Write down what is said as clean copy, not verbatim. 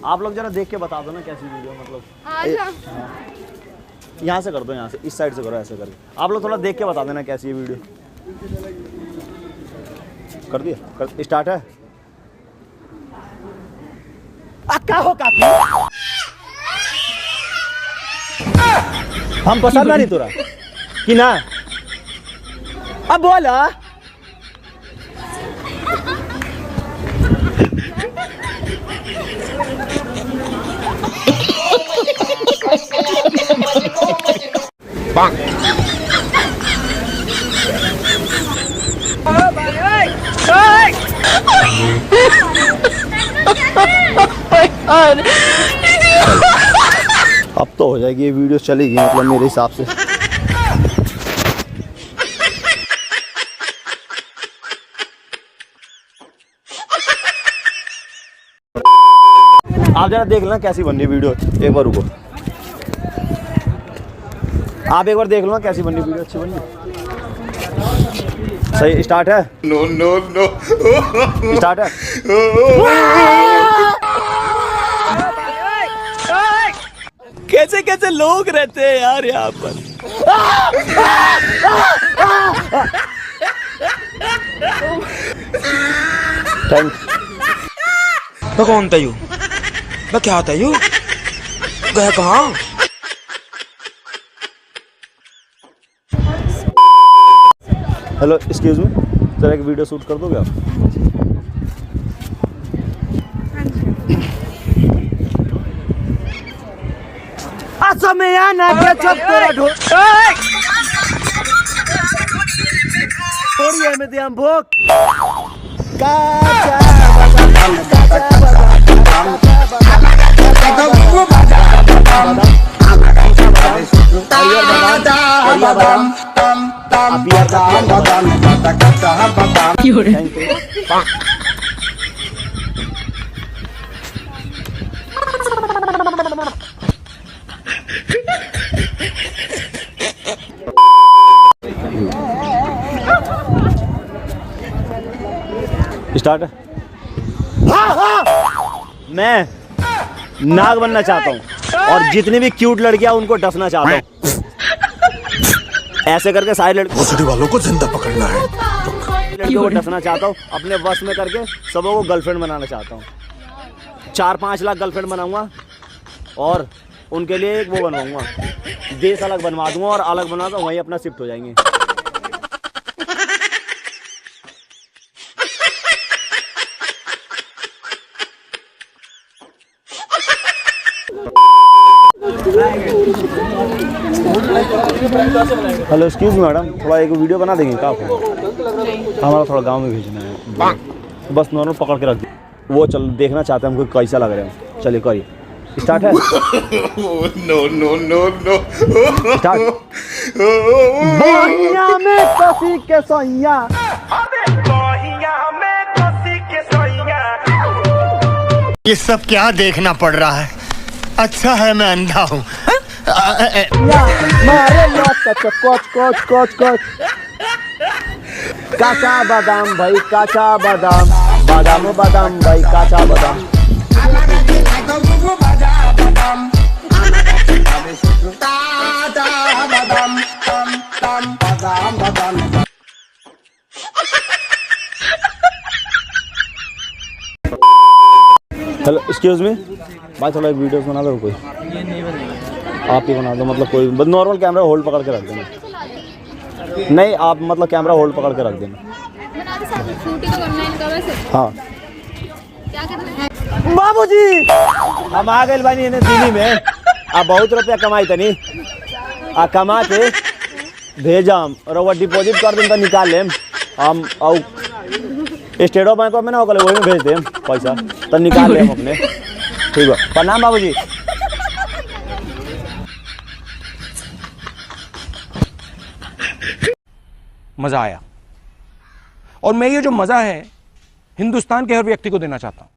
आप लोग जरा देख के बता दो ना कैसी वीडियो मतलब। यहाँ से कर दो, यहाँ से इस साइड से करो ऐसे करके। आप लोग थोड़ा देख के बता देना कैसी है वीडियो। कर दिया, कर स्टार्ट है। क्या हो काकी हम पसंद नहीं तुरा कि ना। अब बोला अब तो हो जाएगी ये वीडियो, चलेगी मतलब मेरे हिसाब से। आप जरा देख लेना कैसी बन रही है वीडियो, एक बार रुको। आप एक बार देख लो ना कैसी बन रही वीडियो, अच्छी बन रही। सही स्टार्ट है। नो नो नो स्टार्ट है। कैसे कैसे लोग रहते हैं यार यहाँ पर। थैंक्स। मैं कौन था यू? मैं क्या था यू? गया कहाँ? हेलो एक्सक्यूज मी, जरा एक वीडियो शूट कर दोगे आप? में आना के तेरा ढोल थोड़ी है में दिया भोग स्टार्ट है। मैं नाग बनना चाहता हूँ और जितनी भी क्यूट लड़कियां उनको डसना चाहता हूँ। ऐसे करके सारी लड़कियों वालों को जिंदा पकड़ना है। लड़कियों को डसना चाहता हूँ, अपने वश में करके सबों को गर्लफ्रेंड बनाना चाहता हूँ। 4-5 लाख गर्लफ्रेंड बनाऊंगा और उनके लिए एक वो बनवाऊंगा, देश अलग बनवा दूंगा और अलग बना कर वहीं अपना शिफ्ट हो जाएंगे। हेलो एक्सक्यूज मी मैडम, थोड़ा एक वीडियो बना देंगे क्या आपको? हमारा थोड़ा गांव में भेजना है, बस नॉर्मल पकड़ के रख दी। वो चल देखना चाहते हैं हमको कैसा लग रहा है। चलिए करिए, स्टार्ट है। No no no no start. बहिया में कसी के सैया, ये सब क्या देखना पड़ रहा है? अच्छा है मैं अंधा हूँ। मारे कोच कोच कोच कोच काचा बादाम भाई, काचा बादाम, बादाम बादाम भाई, काचा बादाम। हेलो एक्सक्यूज मी भाई, थोड़ा एक वीडियो बना दो कोई। आप ही बना दो, मतलब कोई नॉर्मल कैमरा होल्ड पकड़ के रख देना। नहीं आप मतलब कैमरा होल्ड पकड़ के रख देना। हाँ बाबूजी हम आ गए बानी इन्हें दिल्ली में। आप बहुत रुपया कमाई तनी आ कमा के भेजा हम और वो डिपॉजिट कर दें तो निकाल लें हम। और स्टेट बैंक में ना वही में भेज दें पैसा तो निकाल लें हम अपने। ठीक है, प्रणाम बाबूजी। मजा आया और मैं ये जो मजा है हिंदुस्तान के हर व्यक्ति को देना चाहता हूं।